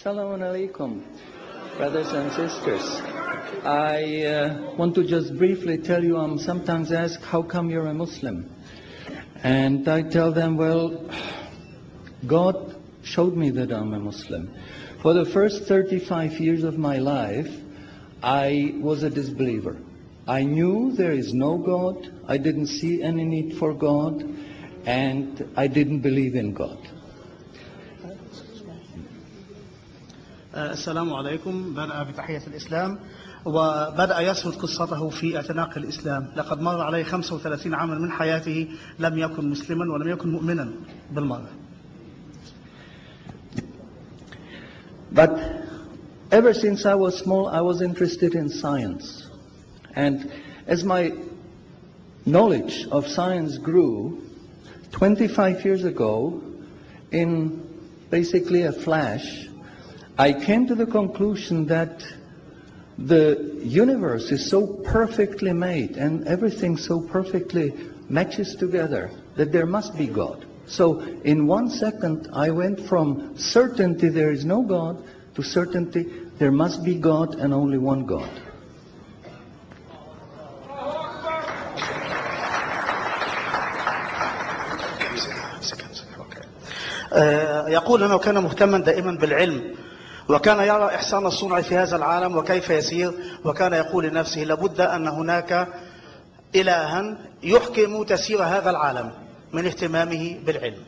Assalamu alaikum, brothers and sisters. I want to just briefly tell you, I'm sometimes asked, how come you're a Muslim? And I tell them, well, God showed me that I'm a Muslim. For the first 35 years of my life, I was a disbeliever. I knew there is no God, I didn't see any need for God, and I didn't believe in God. السلام عليكم. بدأ بتحية الإسلام وبدأ يسرد قصته في اعتناق الإسلام. لقد مر عليه 35 عاما من حياته لم يكن مسلما ولم يكن مؤمنا بالمرة. But ever since I was small, I was interested in science. And as my knowledge of science grew, 25 years ago, in basically a flash, I came to the conclusion that the universe is so perfectly made and everything so perfectly matches together that there must be God. So in 1 second I went from certainty there is no God to certainty there must be God and only one God. يقول أنه كان مهتما دائما بالعلم وكان يرى إحسان الصنع في هذا العالم وكيف يسير وكان يقول لنفسه لابد أن هناك إلها يحكم تسير هذا العالم من اهتمامه بالعلم.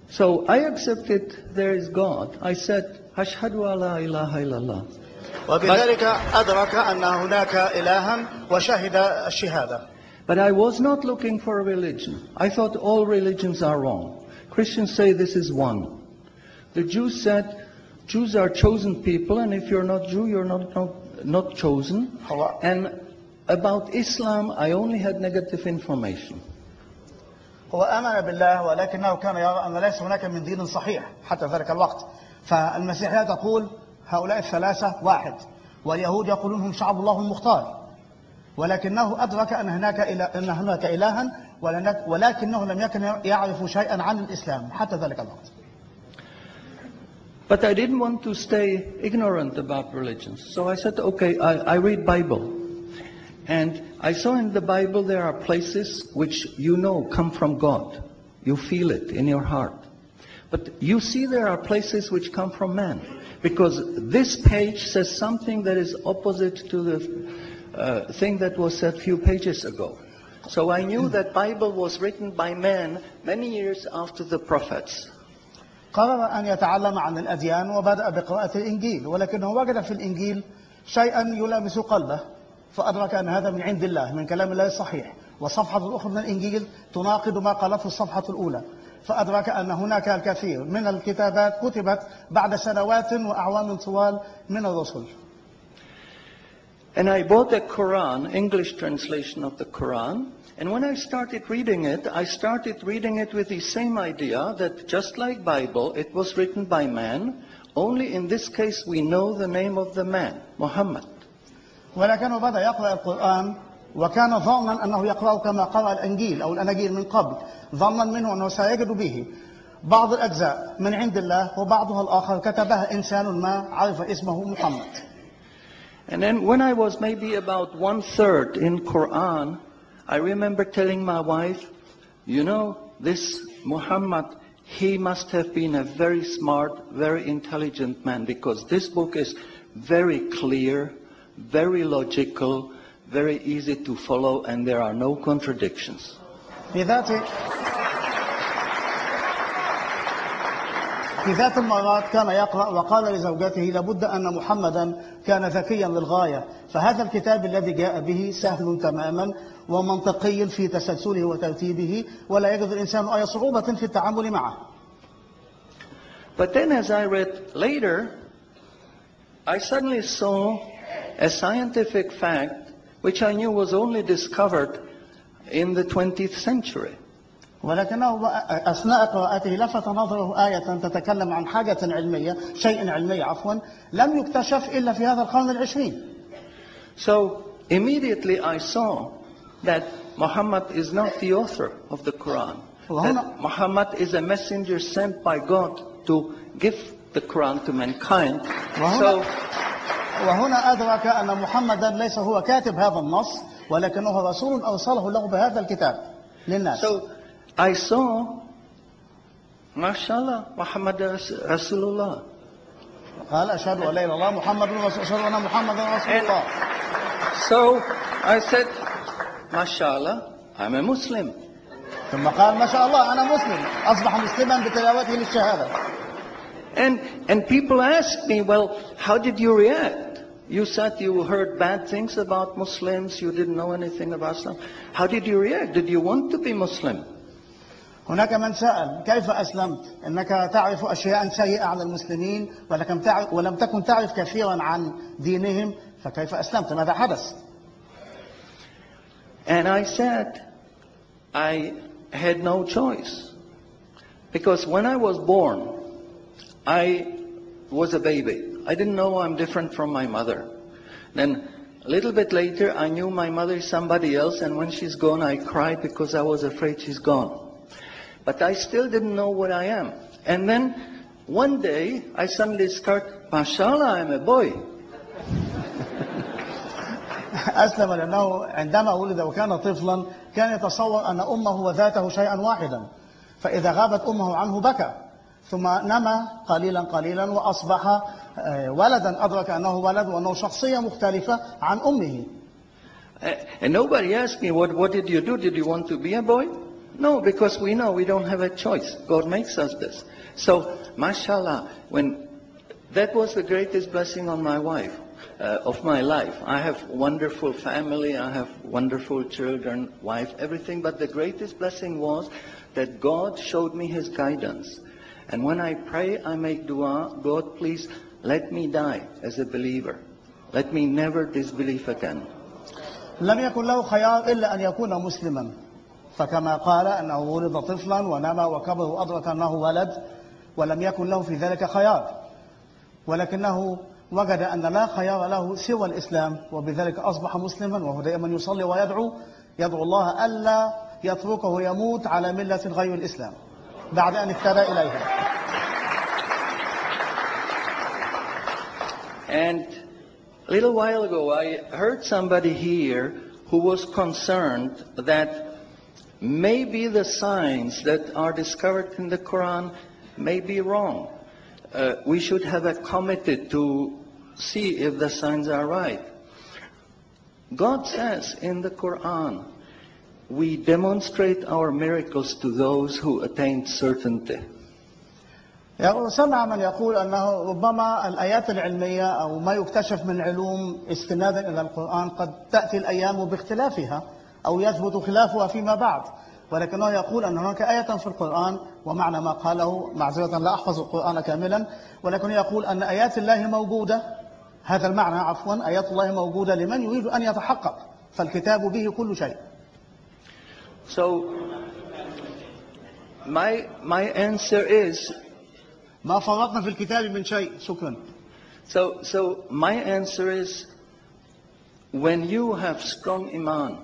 So I accepted there is God. I said أشهد أن لا إله إلا الله. وبذلك أدرك أن هناك إلها وشهد الشهادة. But I was not looking for a religion. I thought all religions are wrong. Christians say this is one. The Jews said, Jews are chosen people, and if you're not Jew, you're not chosen. And about Islam, I only had negative information. هو آمن بالله ولكنه كان يرى أن ليس هناك من دين صحيح حتى ذلك الوقت. فالمسيحية تقول هؤلاء الثلاثة واحد، واليهود يقولون هم شعب الله المختار. ولكنه أدرك أن هناك إلها ولكنه لم يكن يعرف شيئا عن الإسلام حتى ذلك الوقت. But I didn't want to stay ignorant about religions. So I said, okay, I read Bible. And I saw in the Bible there are places which you know come from God. You feel it in your heart. But you see there are places which come from man. Because this page says something that is opposite to the thing that was said a few pages ago. So I knew that Bible was written by men many years after the prophets. قرر أن يتعلم عن الأديان وبدأ بقراءة الإنجيل ولكنه وجد في الإنجيل شيئا يلامس قلبه فأدرك أن هذا من عند الله من كلام الله الصحيح والصفحة الأخرى من الإنجيل تناقض ما قالته الصفحة الأولى فأدرك أن هناك الكثير من الكتابات كتبت بعد سنوات وأعوام طوال من الرسل. And I bought a Quran, English translation of the Quran. And when I started reading it with the same idea that just like Bible, it was written by man. Only in this case we know the name of the man, Muhammad. ولكنه بدأ يقرأ القرآن وكان ظانا أنه يقرأ كما قرأ الإنجيل أو الأناجيل من قبل ظنا منه أنه سيجد به بعض الأجزاء من عند الله وبعضها الآخر كتبها إنسان ما عرف اسمه محمد. And then when I was maybe about 1/3 in Quran, I remember telling my wife, you know, this Muhammad, he must have been a very smart, very intelligent man because this book is very clear, very logical, very easy to follow, and there are no contradictions. في ذات المرات كان يقرأ وقال لزوجته لابد أن محمدا كان ذكيا للغاية فهذا الكتاب الذي جاء به سهل تماما ومنطقي في تسلسله وترتيبه ولا يجد الإنسان أي صعوبة في التعامل معه. But then as I read later, I suddenly saw a scientific fact which I knew was only discovered in the 20th century. ولكنه أثناء قراءته لفت نظره آية تتكلم عن حاجة علمية شيء علمي لم يكتشف إلا في هذا القرن العشرين. So immediately I saw that Muhammad is not the author of the Quran. That Muhammad is a messenger sent by God to give the Quran to mankind. وهنا أدرك أن محمدا ليس هو كاتب هذا النص ولكنه رسول أوصله له بهذا الكتاب للناس. So I saw, MashaAllah, Muhammad Rasulullah. قال أشهد أن لا إله إلا الله محمد رسول أشهد أن محمدا رسول الله. So I said, MashaAllah, I'm a Muslim. ثم قال ما شاء الله أنا مسلم أصبح مسلما بتلاوته للشهادة. And people ask me, well, how did you react? You said you heard bad things about Muslims, you didn't know anything about Islam. How did you react? Did you want to be Muslim? هناك من سأل كيف أسلمت؟ إنك تعرف أشياء سيئة عن المسلمين ولم تكن تعرف كثيرا عن دينهم فكيف أسلمت؟ ماذا حدث؟ And I said, I had no choice. Because when I was born, I was a baby. I didn't know I'm different from my mother. Then a little bit later, I knew my mother is somebody else, and when she's gone, I cried because I was afraid she's gone. But I still didn't know what I am. And then one day, I suddenly start, MashaAllah, I'm a boy. أسلم لأنه عندما ولد وكان طفلا كان يتصور أن أمه وذاته شيئا واحدا فإذا غابت أمه عنه بكى ثم نما قليلا قليلا وأصبح ولدا أدرك أنه ولد وأنه شخصية مختلفة عن أمه. And nobody asked me, what did you do? Did you want to be a boy? No, because we know we don't have a choice. God makes us this. So, mashallah, that was the greatest blessing on my wife, of my life. I have wonderful family, I have wonderful children, wife, everything. But the greatest blessing was that God showed me His guidance. And when I pray, I make dua, God, please let me die as a believer. Let me never disbelieve again. لم يكن له خيار إلا أن يكون مسلما فكما قال أنه ولد طفلا ونما وكبر وأدرك أنه ولد ولم يكن له في ذلك خيار ولكنه وجد أن لا خيار له سوى الإسلام وبذلك أصبح مسلما وهو دائما يصلي ويدعو الله ألا يتركه يموت على ملة غير الإسلام بعد أن اهتدى إليها. And a little while ago, I heard somebody here who was concerned that maybe the signs that are discovered in the Quran may be wrong. We should have a committee to see if the signs are right. God says in the Quran, we demonstrate our miracles to those who attained certainty. سمع من يقول أنه ربما الآيات العلمية أو ما يكتشف من علوم استنادا إلى القرآن قد تأتي الأيام باختلافها أو يثبت خلافها فيما بعد ولكنه يقول أن هناك آية في القرآن ومعنى ما قاله معذرة لا أحفظ القرآن كاملا ولكنه يقول أن آيات الله موجودة هذا المعنى عفوا آيات الله موجودة لمن يريد أن يتحقق فالكتاب به كل شيء. So my answer is ما فرطنا في الكتاب من شيء. شكرا. So my answer is when you have strong iman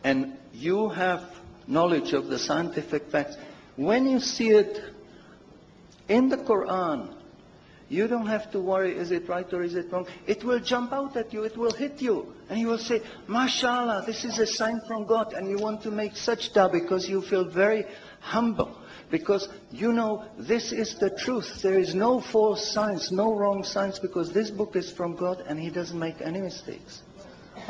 and you have knowledge of the scientific facts, when you see it in the Quran, you don't have to worry, is it right or is it wrong? It will jump out at you, it will hit you. And you will say, MashaAllah, this is a sign from God. And you want to make sajda because you feel very humble. Because you know this is the truth. There is no false science, no wrong science, because this book is from God and He doesn't make any mistakes.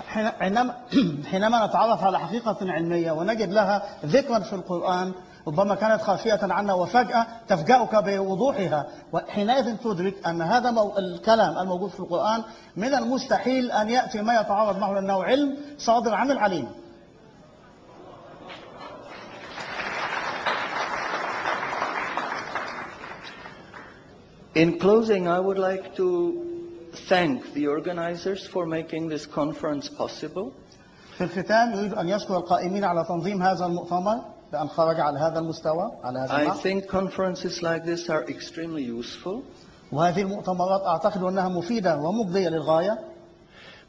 حينما نتعرف على حقيقة علمية ونجد لها ذكرا في القرآن ربما كانت خافية عنا وفجأة تفجأك بوضوحها وحينئذ تدرك أن هذا الكلام الموجود في القرآن من المستحيل أن يأتي ما يتعارض معه لأنه علم صادر عن العليم. In closing, I would like to thank the organizers for making this conference possible. في الختام يريد أن يشكر القائمين على تنظيم هذا المؤتمر بأن خرج على هذا المستوى على هذا I النحو. think conferences like this are extremely useful. وهذه المؤتمرات أعتقد أنها مفيدة ومجدية للغاية.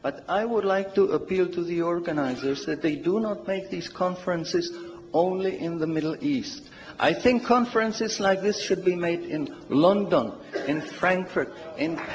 But I would like to appeal to the organizers that they do not make these conferences only in the Middle East. I think conferences like this should be made in London, in Frankfurt, in Paris.